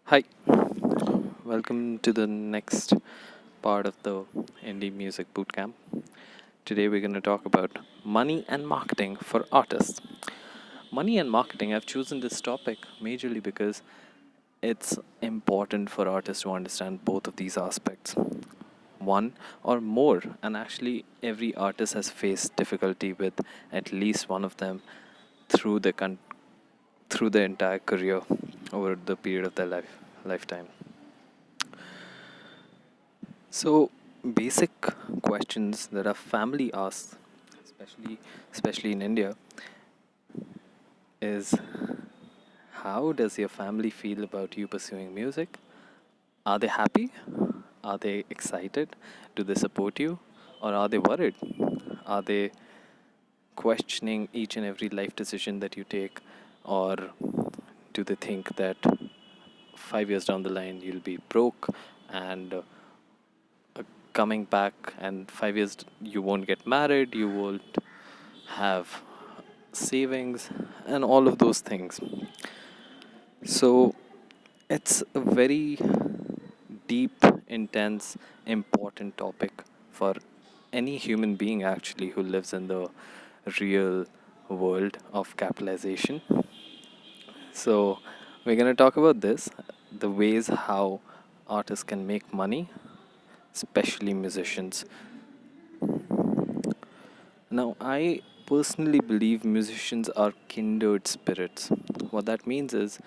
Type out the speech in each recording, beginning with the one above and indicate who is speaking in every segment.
Speaker 1: Hi, welcome to the next part of the Indie Music Bootcamp. Today we're going to talk about money and marketing for artists. Money and marketing, I've chosen this topic majorly because it's important for artists to understand both of these aspects. One or more, and actually, every artist has faced difficulty with at least one of them through through their entire career over the period of their lifetime. So, basic questions that a family asks, especially in India, is how does your family feel about you pursuing music? Are they happy? Are they excited? Do they support you? Or are they worried? Are they questioning each and every life decision that you take? Or do they think that 5 years down the line you'll be broke and coming back, and 5 years you won't get married, you won't have savings, and all of those things? So it's a very deep, intense, important topic for any human being actually who lives in the real world of capitalization. So we're going to talk about this, the ways how artists can make money, especially musicians. Now, I personally believe musicians are kindred spirits. What that means is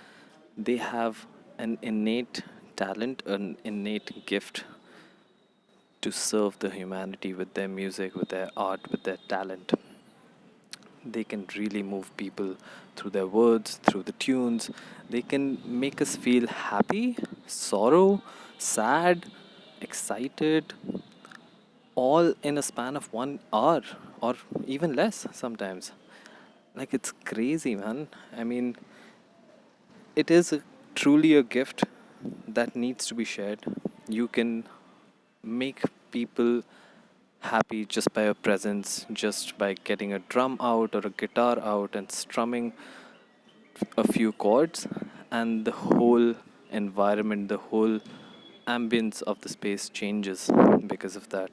Speaker 1: they have an innate talent, an innate gift to serve the humanity with their music, with their art, with their talent. They can really move people through their words, through the tunes. They can make us feel happy, sorrow, sad, excited, all in a span of 1 hour or even less sometimes. Like, it's crazy, man. I mean, it is truly a gift that needs to be shared. You can make people happy just by your presence, just by getting a drum out or a guitar out and strumming a few chords, and the whole environment, the whole ambience of the space changes because of that.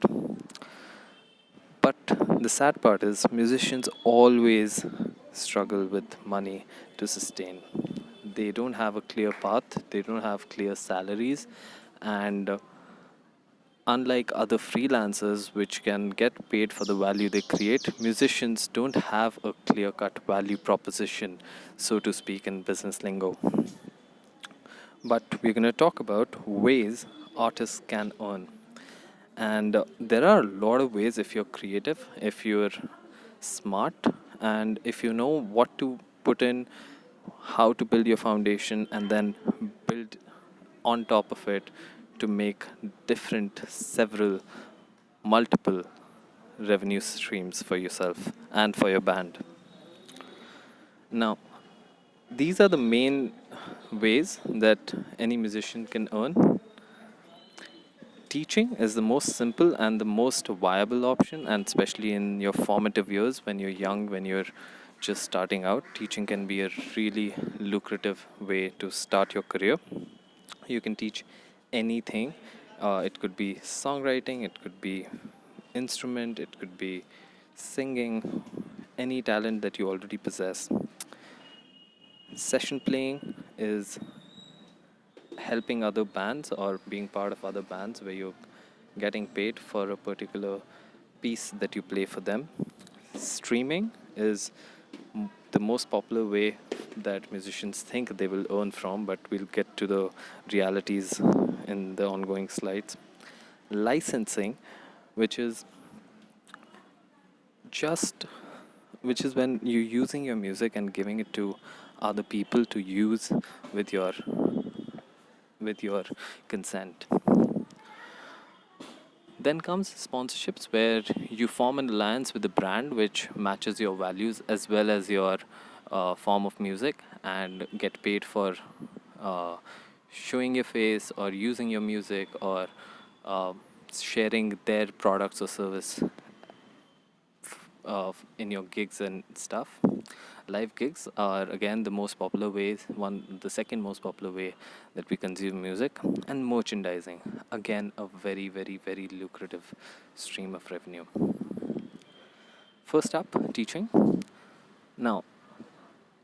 Speaker 1: But the sad part is, musicians always struggle with money to sustain. They don't have a clear path, they don't have clear salaries, and unlike other freelancers which can get paid for the value they create, musicians don't have a clear cut value proposition, so to speak, in business lingo. But we're going to talk about ways artists can earn. And there are a lot of ways if you're creative, if you're smart, and if you know what to put in, how to build your foundation, and then build on top of it to make different, several, multiple revenue streams for yourself and for your band. Now, these are the main ways that any musician can earn. Teaching is the most simple and the most viable option, and especially in your formative years when you're young, when you're just starting out, teaching can be a really lucrative way to start your career. You can teach anything. It could be songwriting, it could be instrument, it could be singing, any talent that you already possess. Session playing is helping other bands or being part of other bands where you're getting paid for a particular piece that you play for them. Streaming is the most popular way that musicians think they will earn from, but we'll get to the realities in the ongoing slides. Licensing, which is just which is when you're using your music and giving it to other people to use with your consent. Then comes sponsorships, where you form an alliance with a brand which matches your values as well as your form of music, and get paid for uh, showing your face or using your music or uh, sharing their products or service in your gigs and stuff. Live gigs are again the most popular ways, the second most popular way that we consume music, and merchandising. Again, a very, very, very lucrative stream of revenue. First up, teaching. Now,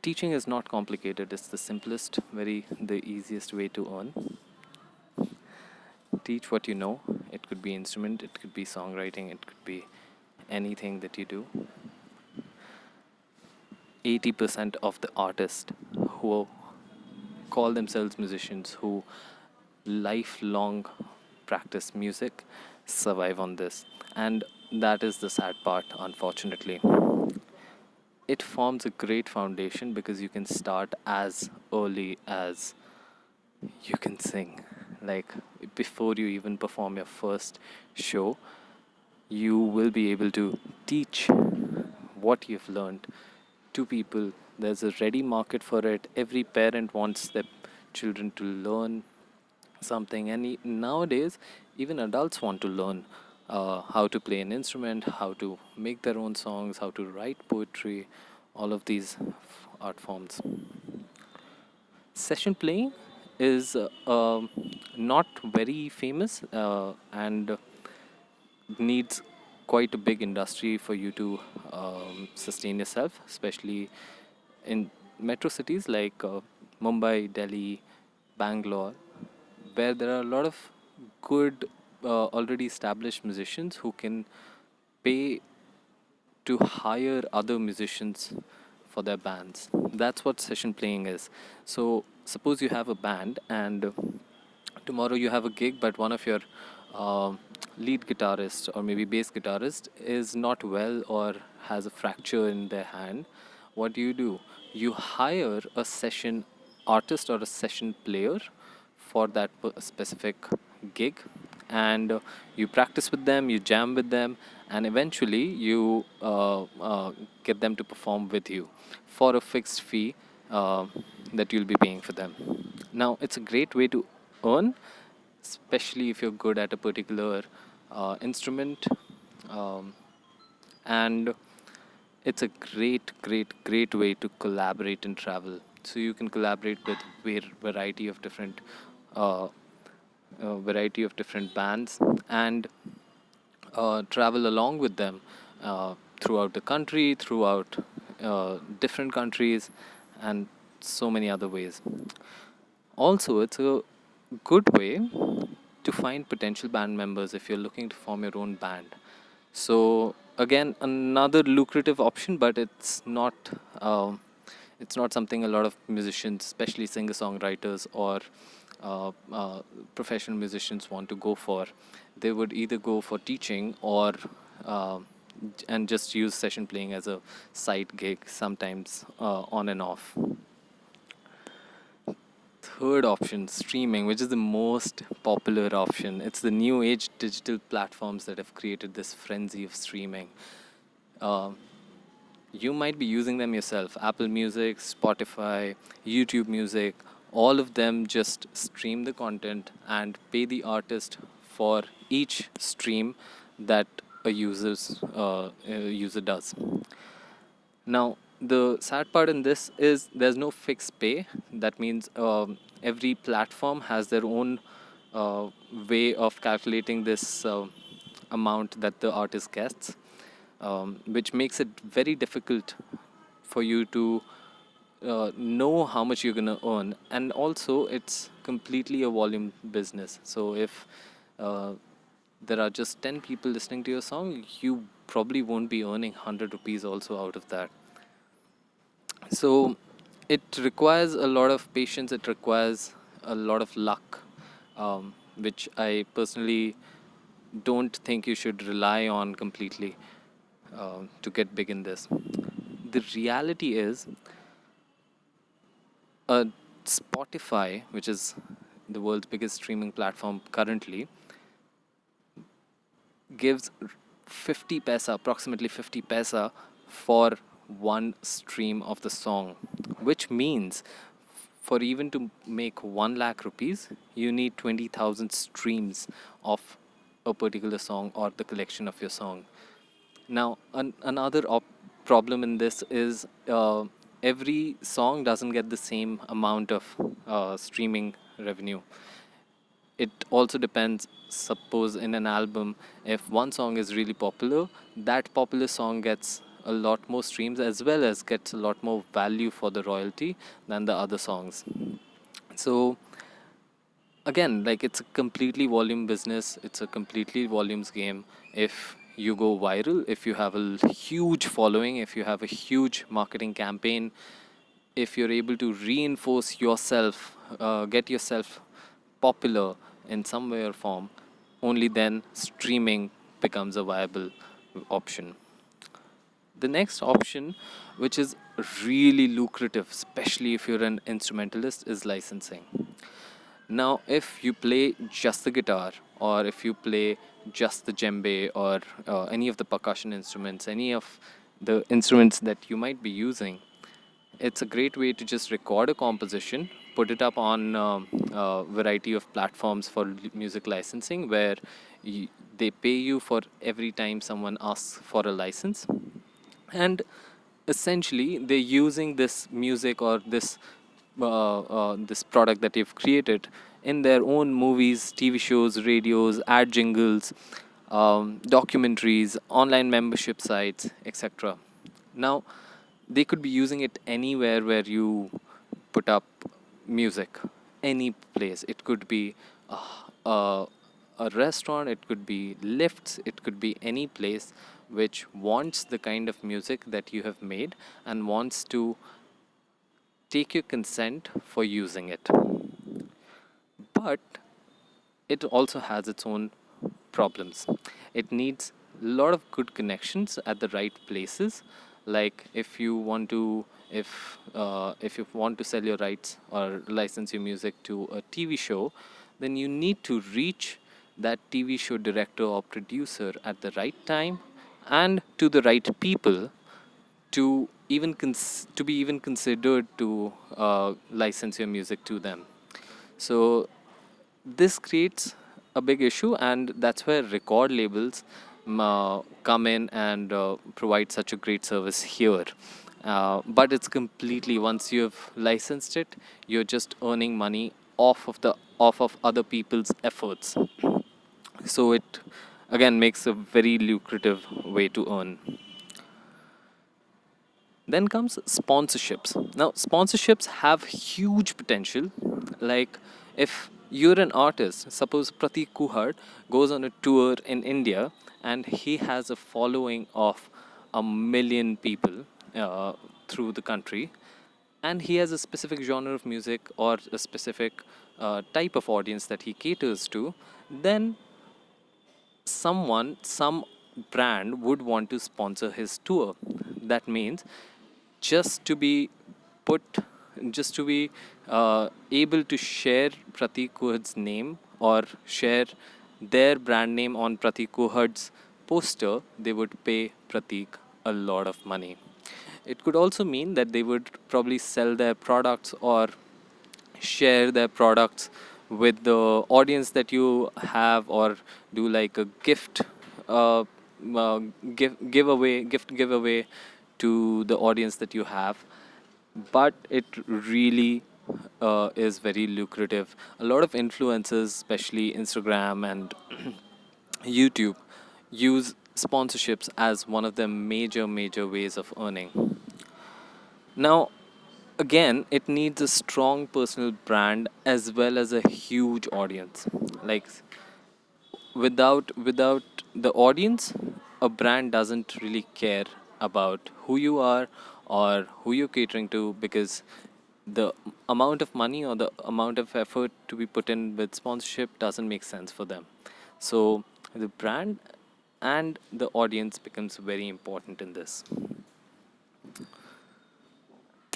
Speaker 1: teaching is not complicated. It's the simplest, the easiest way to earn. Teach what you know. It could be instrument, it could be songwriting, it could be anything that you do. 80% of the artists who call themselves musicians, who lifelong practice music, survive on this. And that is the sad part, unfortunately. It forms a great foundation because you can start as early as you can sing. Like, before you even perform your first show, you will be able to teach what you've learned to people. There's a ready market for it. Every parent wants their children to learn something, and nowadays even adults want to learn how to play an instrument, how to make their own songs, how to write poetry, all of these art forms. Session playing is not very famous and needs quite a big industry for you to sustain yourself, especially in metro cities like Mumbai, Delhi, Bangalore, where there are a lot of good, already established musicians who can pay to hire other musicians for their bands. That's what session playing is. So, suppose you have a band and tomorrow you have a gig, but one of your uh, lead guitarist or maybe bass guitarist is not well or has a fracture in their hand. What do? You hire a session artist or a session player for that specific gig, and you practice with them, you jam with them, and eventually you get them to perform with you for a fixed fee that you'll be paying for them. Now, it's a great way to earn, especially if you're good at a particular instrument, um, and it's a great, great, great way to collaborate and travel. So you can collaborate with variety of different uh, bands and travel along with them throughout the country, throughout different countries, and so many other ways. Also, it's a good way to find potential band members if you're looking to form your own band. So again, another lucrative option, but um, it's not something a lot of musicians, especially singer-songwriters or professional musicians, want to go for. They would either go for teaching or uh, and just use session playing as a side gig, sometimes on and off. Third option, streaming, which is the most popular option. It's the new age digital platforms that have created this frenzy of streaming. Uh, you might be using them yourself. Apple Music, Spotify, YouTube Music, all of them just stream the content and pay the artist for each stream that a user does. Now, the sad part in this is there's no fixed pay. That means every platform has their own uh, way of calculating this amount that the artist gets, which makes it very difficult for you to know how much you're going to earn. And also, it's completely a volume business. So if uh, there are just 10 people listening to your song, you probably won't be earning 100 rupees also out of that. So it requires a lot of patience, it requires a lot of luck, which I personally don't think you should rely on completely to get big in this. The reality is, Spotify, which is the world's biggest streaming platform currently, gives 50 paisa, approximately 50 paisa, for one stream of the song, which means for even to make 1 lakh rupees, you need 20,000 streams of a particular song or the collection of your song. Now, another problem in this is every song doesn't get the same amount of streaming revenue. It also depends. Suppose in an album, if one song is really popular, that popular song gets a lot more streams as well as gets a lot more value for the royalty than the other songs. So again, like, it's a completely volume business, it's a completely volumes game. If you go viral, if you have a huge following, if you have a huge marketing campaign, if you're able to reinforce yourself, get yourself popular in some way or form, only then streaming becomes a viable option. The next option, which is really lucrative, especially if you're an instrumentalist, is licensing. Now, if you play just the guitar, or if you play just the djembe, or any of the percussion instruments, any of the instruments that you might be using, it's a great way to just record a composition, put it up on a variety of platforms for music licensing, where they pay you for every time someone asks for a license. And essentially, they're using this music or this product that you've created in their own movies, TV shows, radios, ad jingles, documentaries, online membership sites, etc. Now, they could be using it anywhere where you put up music, any place. It could be a, a, a restaurant, it could be lifts, it could be any place which wants the kind of music that you have made and wants to take your consent for using it. But it also has its own problems. It needs a lot of good connections at the right places. Like, if you want to sell your rights or license your music to a TV show, then you need to reach that TV show director or producer at the right time and to the right people to to be even considered to license your music to them. So this creates a big issue, and that's where record labels come in and provide such a great service here. But it's completely, once you've licensed it, you're just earning money off of other people's efforts. So it again makes a very lucrative way to earn. Then comes sponsorships. Now, sponsorships have huge potential. Like, if you're an artist, suppose Pratik Kuhad goes on a tour in India and he has a following of 1 million people uh, through the country, and he has a specific genre of music or a specific type of audience that he caters to, then some brand would want to sponsor his tour. That means just to be put, just to be able to share Pratik Kuhad's name or share their brand name on Pratik Kuhad's poster, they would pay Pratik a lot of money. It could also mean that they would probably sell their products or share their products with the audience that you have, or do like a uh, gift giveaway to the audience that you have. But it really is very lucrative. A lot of influencers, especially Instagram and YouTube, use sponsorships as one of the major ways of earning. Now, again, it needs a strong personal brand as well as a huge audience. Like, without the audience, a brand doesn't really care about who you are or who you're catering to, because the amount of money or the amount of effort to be put in with sponsorship doesn't make sense for them. So the brand and the audience becomes very important in this.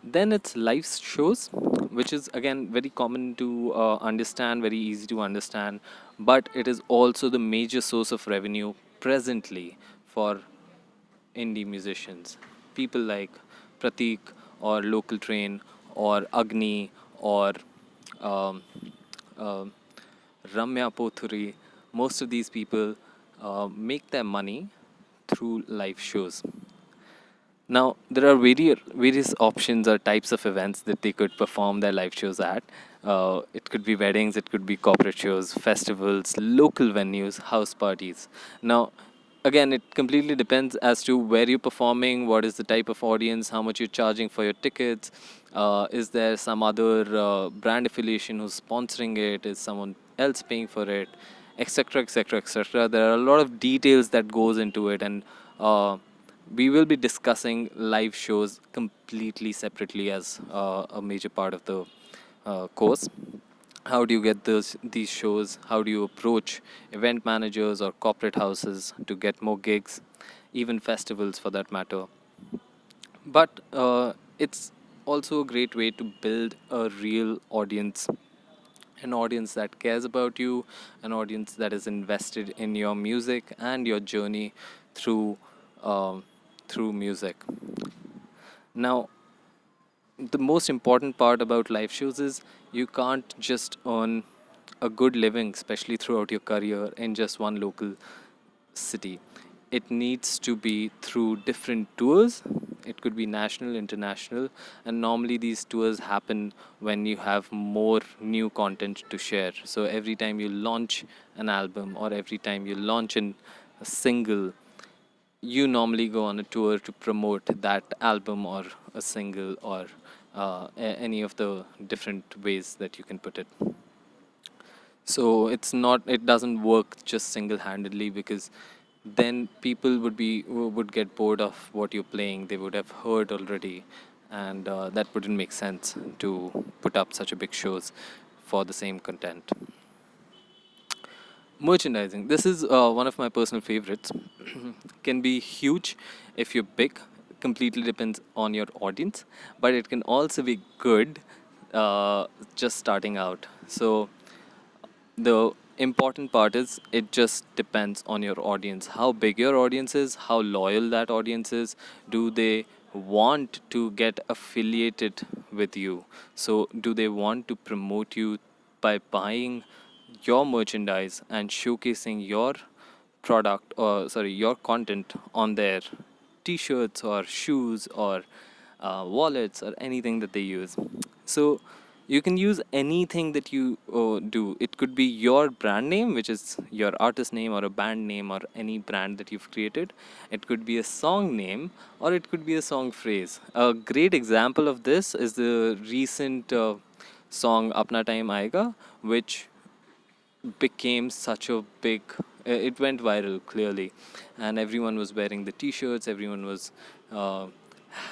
Speaker 1: Then it's live shows, which is again very common to understand, very easy to understand, but it is also the major source of revenue presently for indie musicians. People like Pratik or Local Train or Agni or um, um Ramya Pothuri, most of these people make their money through live shows. Now, there are various options or types of events that they could perform their live shows at. It could be weddings, it could be corporate shows, festivals, local venues, house parties. Now, again, it completely depends as to where you're performing, what is the type of audience, how much you're charging for your tickets. Is there some other brand affiliation who's sponsoring it? Is someone else paying for it? Etc. etc. etc. There are a lot of details that goes into it, and we will be discussing live shows completely separately as a major part of the course. How do you get these shows? How do you approach event managers or corporate houses to get more gigs, even festivals for that matter? But it's also a great way to build a real audience, an audience that cares about you, an audience that is invested in your music and your journey through um, through music. Now, the most important part about live shows is you can't just earn a good living, especially throughout your career, in just one local city. It needs to be through different tours. It could be national, international, and normally these tours happen when you have more new content to share. So every time you launch an album or every time you launch a single, you normally go on a tour to promote that album or a single or any of the different ways that you can put it. So it doesn't work just single-handedly, because then people would get bored of what you're playing. They would have heard already, and that wouldn't make sense to put up such a big shows for the same content. Merchandising. This is one of my personal favorites. Can be huge if you're big. Completely depends on your audience, but it can also be good just starting out. So the important part is it just depends on your audience, how big your audience is, how loyal that audience is. Do they want to get affiliated with you? So do they want to promote you by buying your merchandise and showcasing your product, or sorry, your content on their t-shirts or shoes or wallets or anything that they use? So you can use anything that you do. It could be your brand name, which is your artist name or a band name or any brand that you've created. It could be a song name, or it could be a song phrase. A great example of this is the recent song Apna Time Aayega, which became such a big, it went viral clearly, and everyone was wearing the t-shirts. Everyone was uh,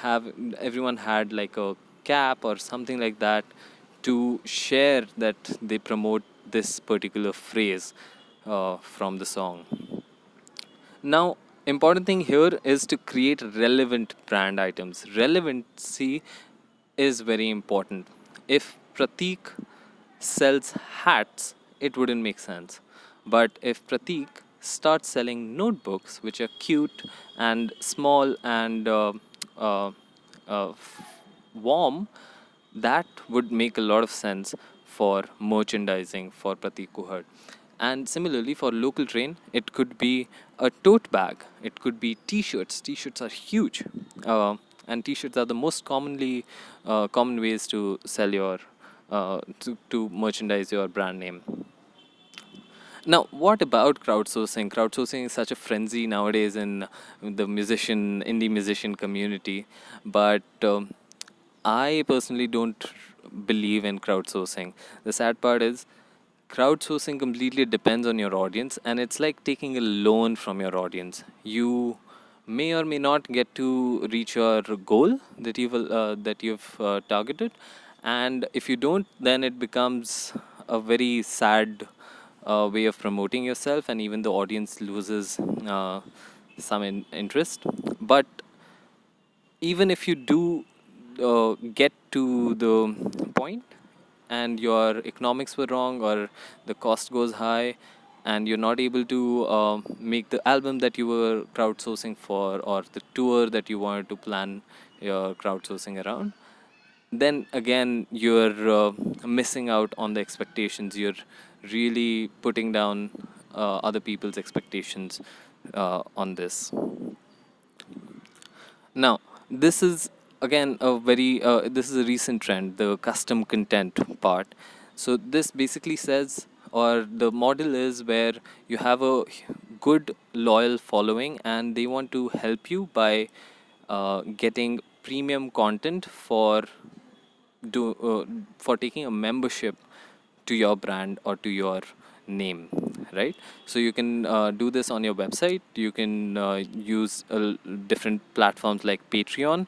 Speaker 1: have everyone had like a cap or something like that to share that they promote this particular phrase from the song. Now, important thing here is to create relevant brand items. Relevancy is very important. If Pratik sells hats, it wouldn't make sense. But if Pratik starts selling notebooks, which are cute and small and uh, uh, warm, that would make a lot of sense for merchandising for Pratik Kuhad. And similarly, for local train, it could be a tote bag, it could be t-shirts. T-shirts are huge, and t-shirts are the most common ways to sell your to merchandise your brand name. Now, what about crowdsourcing? Crowdsourcing is such a frenzy nowadays in the indie musician community, but I personally don't believe in crowdsourcing. The sad part is, crowdsourcing completely depends on your audience, and it's like taking a loan from your audience. You may or may not get to reach your goal that you've targeted, and if you don't, then it becomes a very sad way of promoting yourself, and even the audience loses some interest. But even if you do get to the point and your economics were wrong, or the cost goes high, and you're not able to make the album that you were crowdsourcing for, or the tour that you wanted to plan your crowdsourcing around, then again you're missing out on the expectations. You're really putting down other people's expectations on this. Now, This is again a very this is a recent trend, the custom content part. So this basically says, or the model is where you have a good loyal following and they want to help you by getting premium content do for taking a membership to your brand or to your name, right? So you can do this on your website. You can use different platforms like Patreon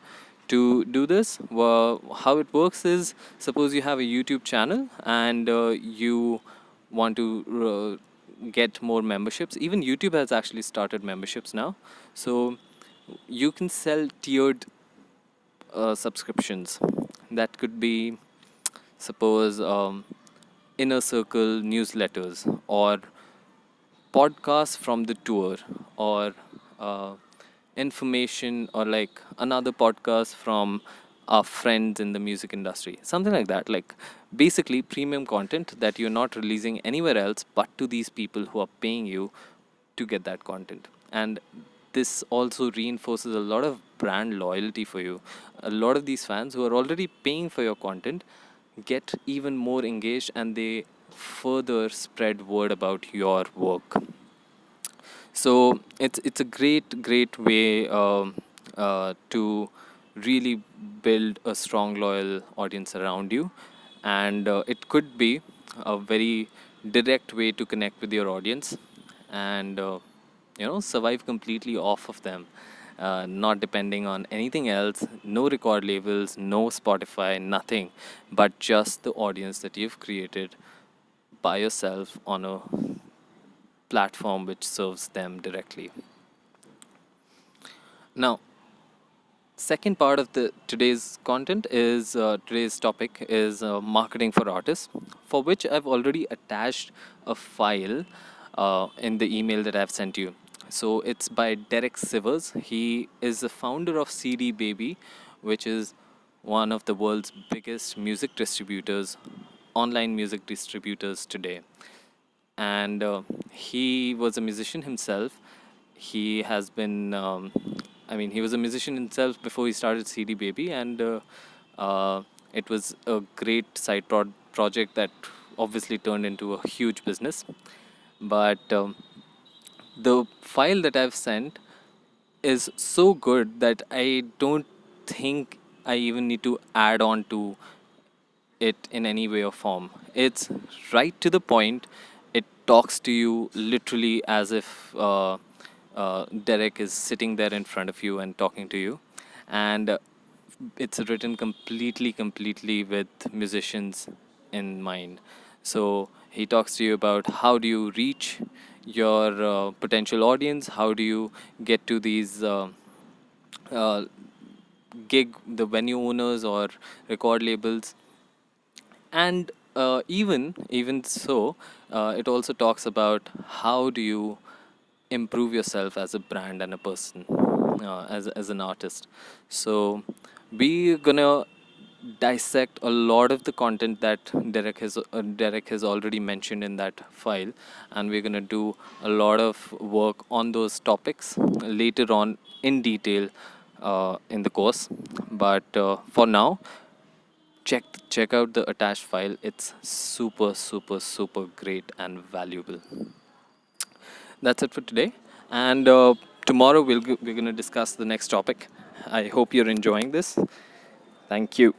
Speaker 1: to do this. Well, how it works is, suppose you have a YouTube channel and you want to get more memberships. Even YouTube has actually started memberships now. So you can sell tiered subscriptions. That could be, suppose, inner circle newsletters or podcasts from the tour, or uh, information, or like another podcast from our friends in the music industry, something like that. Like basically premium content that you're not releasing anywhere else but to these people who are paying you to get that content. And this also reinforces a lot of brand loyalty for you. A lot of these fans who are already paying for your content get even more engaged, and they further spread word about your work. So it's a great way to really build a strong loyal audience around you. And it could be a very direct way to connect with your audience, and survive completely off of them, not depending on anything else. No record labels, no Spotify, nothing, but just the audience that you've created by yourself on a platform which serves them directly. Now, second part of the today's content is today's topic is marketing for artists, for which I've already attached a file in the email that I've sent you. So it's by Derek Sivers. He is the founder of CD Baby, which is one of the world's biggest music distributors, online music distributors today. And he was a musician himself. He has been, he was a musician himself before he started CD Baby, and it was a great project that obviously turned into a huge business. But the file that I've sent is so good that I don't think I even need to add on to it in any way or form. It's right to the point. It talks to you literally as if Derek is sitting there in front of you and talking to you. And it's written completely with musicians in mind. So he talks to you about how do you reach your potential audience, how do you get to these uh, the venue owners or record labels. And even so, it also talks about how do you improve yourself as a brand and a person, as an artist. So we're gonna dissect a lot of the content that Derek has already mentioned in that file, and we're gonna do a lot of work on those topics later on in detail in the course. But for now, check out the attached file. It's super great and valuable. That's it for today, and tomorrow we're going to discuss the next topic. I hope you're enjoying this. Thank you.